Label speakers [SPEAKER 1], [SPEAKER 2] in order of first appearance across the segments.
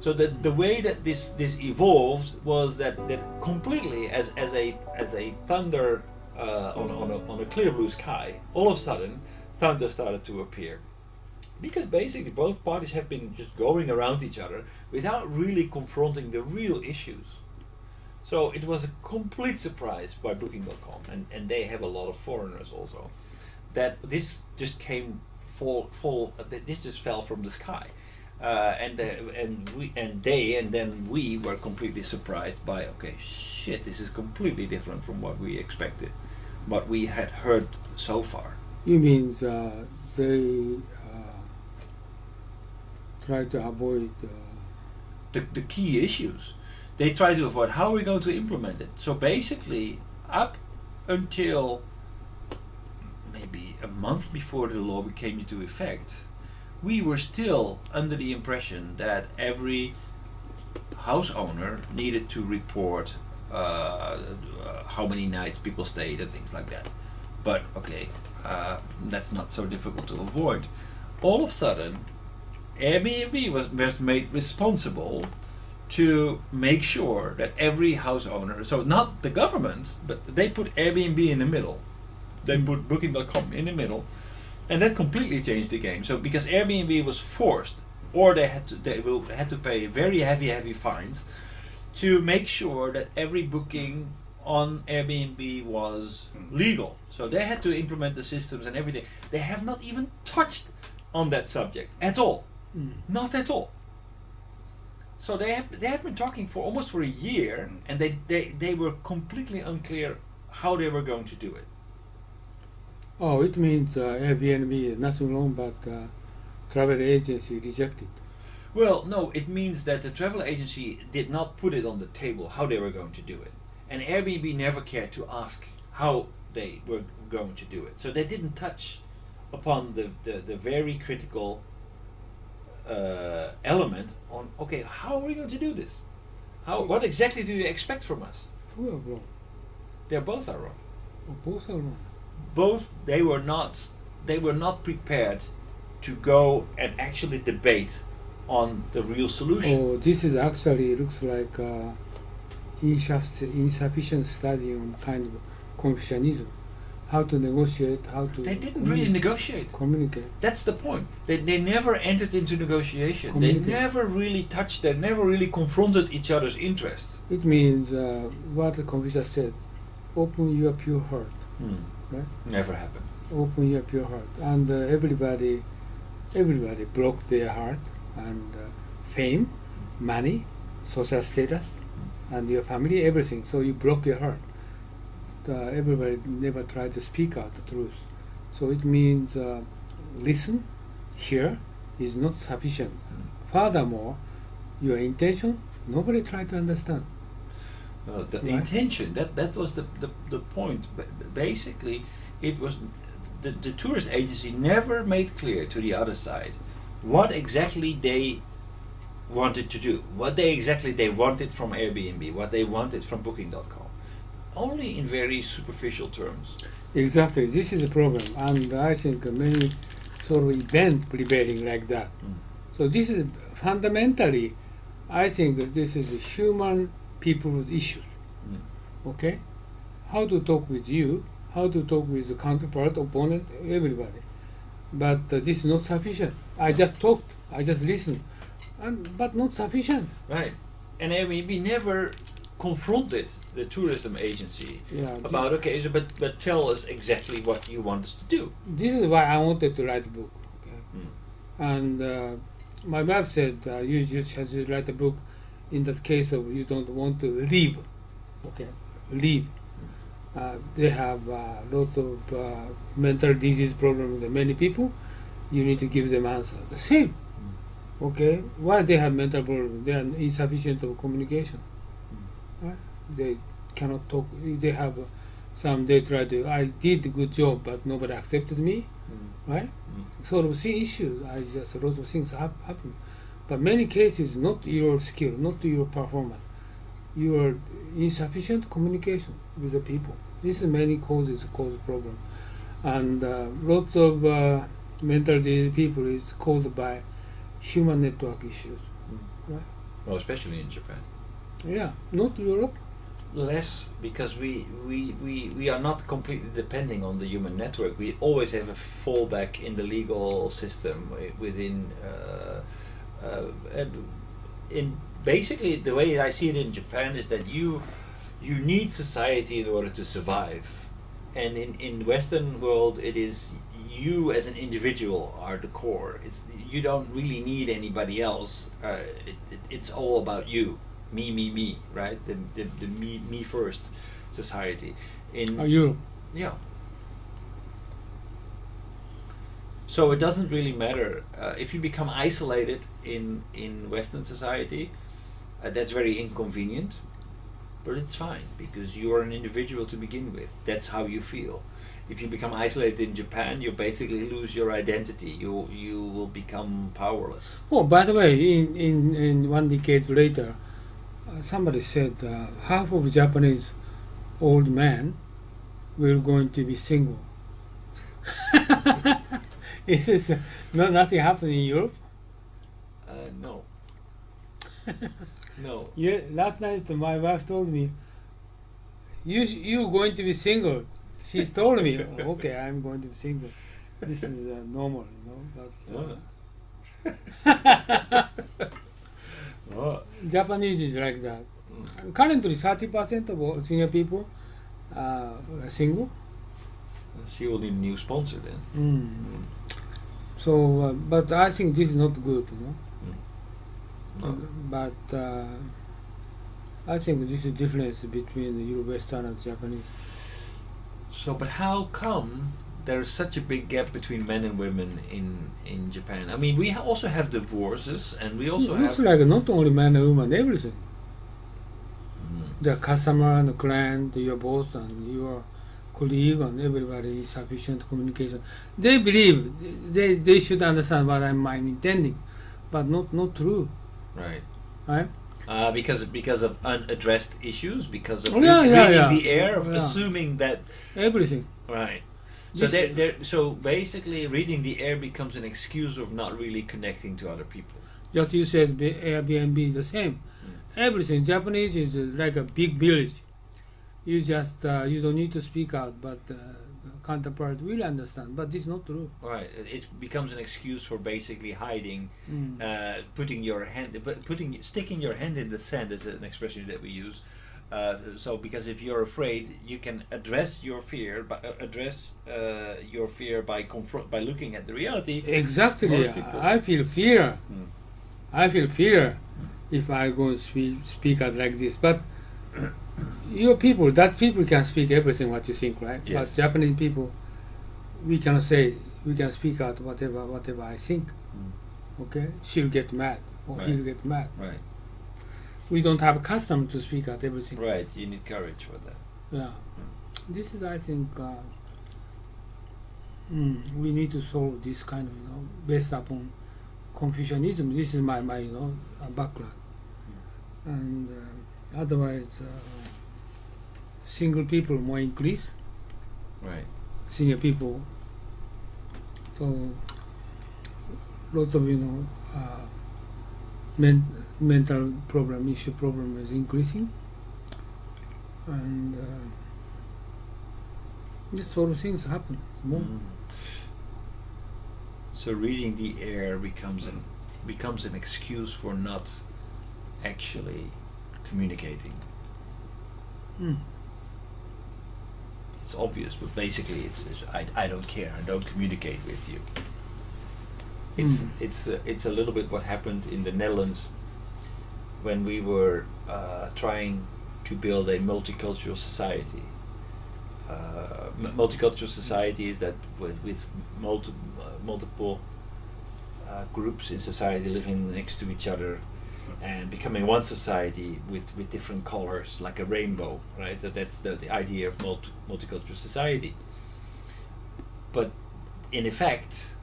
[SPEAKER 1] So the way that this evolved was that completely as a thunder on a clear blue sky, all of a sudden thunder started to appear, because basically both parties have been just going around each other without really confronting the real issues. So it was a complete surprise by Booking.com, and they have a lot of foreigners also, that this just this just fell from the sky. And then we were completely surprised by, okay, shit, this is completely different from what we expected, what we had heard so far.
[SPEAKER 2] You mean they try to avoid
[SPEAKER 1] the key issues. They try to avoid how are we going to implement it. So basically, up until maybe a month before the law came into effect, we were still under the impression that every house owner needed to report how many nights people stayed and things like that. But okay, that's not so difficult to avoid. All of a sudden, Airbnb was made responsible to make sure that every house owner, so not the government, but they put Airbnb in the middle. They put Booking.com in the middle. And that completely changed the game. So because Airbnb was forced, or they had to pay very heavy fines to make sure that every booking on Airbnb was legal. So they had to implement the systems and everything. They have not even touched on that subject at all. Not at all. So they have been talking for almost a year, and they were completely unclear how they were going to do it.
[SPEAKER 2] Oh, it means Airbnb is nothing wrong, but travel agency rejected.
[SPEAKER 1] Well, no, it means that the travel agency did not put it on the table how they were going to do it. And Airbnb never cared to ask how they were going to do it. So they didn't touch upon the very critical element on, okay, how are we going to do this? What exactly do you expect from us?
[SPEAKER 2] Who are wrong?
[SPEAKER 1] They both are wrong.
[SPEAKER 2] Oh, both are wrong.
[SPEAKER 1] Both, they were not prepared to go and actually debate on the real solution.
[SPEAKER 2] Oh, this is actually looks like insufficient study on kind of Confucianism. How to negotiate, how to...
[SPEAKER 1] They didn't really negotiate.
[SPEAKER 2] Communicate.
[SPEAKER 1] That's the point. They never entered into negotiation. They never really touched, they never really confronted each other's interests.
[SPEAKER 2] It means what Confucius said, open your pure heart. Right?
[SPEAKER 1] Never happened.
[SPEAKER 2] Open your pure heart. And everybody broke their heart, and fame, money, social status, and your family, everything. So you broke your heart. Everybody never tried to speak out the truth. So it means listen, hear is not sufficient. Furthermore, your intention, nobody tried to understand.
[SPEAKER 1] The
[SPEAKER 2] right?
[SPEAKER 1] intention, that was the point. Basically, it was the tourist agency never made clear to the other side what exactly they wanted to do, what they wanted from Airbnb, what they wanted from Booking.com. Only in very superficial terms.
[SPEAKER 2] Exactly, this is the problem, and I think many sort of event prevailing like that. So this is fundamentally, I think this is a human people issues. Okay, how to talk with you, how to talk with the counterpart, opponent, everybody. But this is not sufficient. I just talked, I just listened, but not sufficient.
[SPEAKER 1] Right, and Airbnb never confronted the tourism agency about, okay, so but tell us exactly what you want us to do.
[SPEAKER 2] This is why I wanted to write a book. Okay? And my wife said you just have to write a book in that case of you don't want to leave. Okay, leave. They have lots of mental disease problems with many people. You need to give them answer. The same. Okay, why they have mental problems? They are insufficient of communication. Right? They cannot talk. They have some. They try to. I did a good job, but nobody accepted me. Right? Sort of same issue. I just a lot of things happen, but many cases not your skill, not your performance. Your insufficient communication with the people. This is many cause problem, and lots of mental disease people is caused by human network issues. Right?
[SPEAKER 1] Well, especially in Japan.
[SPEAKER 2] Yeah, not Europe.
[SPEAKER 1] Less, because we are not completely depending on the human network. We always have a fallback in the legal system within. In basically, the way I see it in Japan is that you need society in order to survive, and in Western world it is you as an individual are the core. You don't really need anybody else. It's all about you. Me, right? The me first society. In
[SPEAKER 2] Europe.
[SPEAKER 1] Yeah. So it doesn't really matter if you become isolated in Western society. That's very inconvenient, but it's fine because you are an individual to begin with. That's how you feel. If you become isolated in Japan, you basically lose your identity. You will become powerless.
[SPEAKER 2] Oh, by the way, in 1 decade later, somebody said half of Japanese old men will going to be single. Is this nothing happening in Europe?
[SPEAKER 1] No. No.
[SPEAKER 2] Yeah, last night my wife told me, you going to be single. She's told me, okay, I'm going to be single. This is normal, but Japanese is like that. Currently, 30% of senior people are single.
[SPEAKER 1] She will need a new sponsor then.
[SPEAKER 2] So, but I think this is not good,
[SPEAKER 1] No.
[SPEAKER 2] But I think this is difference between the Western and Japanese.
[SPEAKER 1] So, but how come there's such a big gap between men and women in Japan? I mean, we also have divorces, and we also
[SPEAKER 2] Looks
[SPEAKER 1] have.
[SPEAKER 2] like not only man and woman, everything. The customer and the client, your boss and your colleague and everybody is sufficient communication. They believe they should understand what I'm intending, but not true.
[SPEAKER 1] Right.
[SPEAKER 2] Right?
[SPEAKER 1] Because of unaddressed issues, because of
[SPEAKER 2] reading
[SPEAKER 1] the air, of assuming that
[SPEAKER 2] everything.
[SPEAKER 1] Right. So so basically, reading the air becomes an excuse of not really connecting to other people.
[SPEAKER 2] Just you said Airbnb the same. Everything Japanese is like a big village. You just you don't need to speak out, but the counterpart will understand. But this is not true.
[SPEAKER 1] Right. It becomes an excuse for basically hiding, sticking your hand in the sand is an expression that we use. So because if you're afraid, you can address your fear, by looking at the reality.
[SPEAKER 2] Exactly. I feel fear. I feel fear if I go and speak out like this. But your people, that people can speak everything what you think, right?
[SPEAKER 1] Yes.
[SPEAKER 2] But Japanese people, we cannot say, we can speak out whatever I think. Okay, she'll get mad or he'll get mad.
[SPEAKER 1] Right.
[SPEAKER 2] We don't have custom to speak out everything.
[SPEAKER 1] Right. You need courage for that.
[SPEAKER 2] Yeah. This is, I think, we need to solve this kind of, based upon Confucianism. This is my background, and otherwise, single people more increase.
[SPEAKER 1] Right.
[SPEAKER 2] Senior people. So lots of mental problem is increasing, and this sort of things happen more.
[SPEAKER 1] So reading the air becomes an excuse for not actually communicating. It's obvious, but basically it's I don't care. I don't communicate with you. It's a little bit what happened in the Netherlands when we were trying to build a multicultural society. Multicultural society is that with multiple groups in society living next to each other and becoming one society with different colors, like a rainbow, right? That's the idea of multicultural society. But in effect,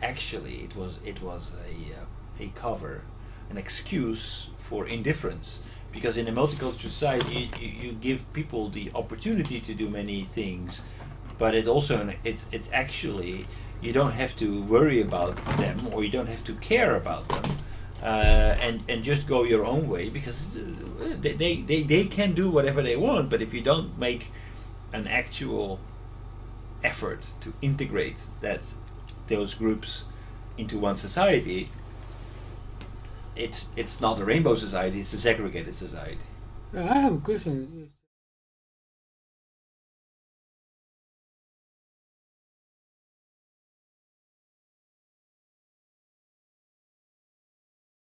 [SPEAKER 1] actually, it was a cover, an excuse for indifference. Because in a multicultural society, you give people the opportunity to do many things, but it's actually, you don't have to worry about them, or you don't have to care about them. and just go your own way, because they can do whatever they want, but if you don't make an actual effort to integrate those groups into one society, it's not a rainbow society, it's a segregated society.
[SPEAKER 2] I have a question.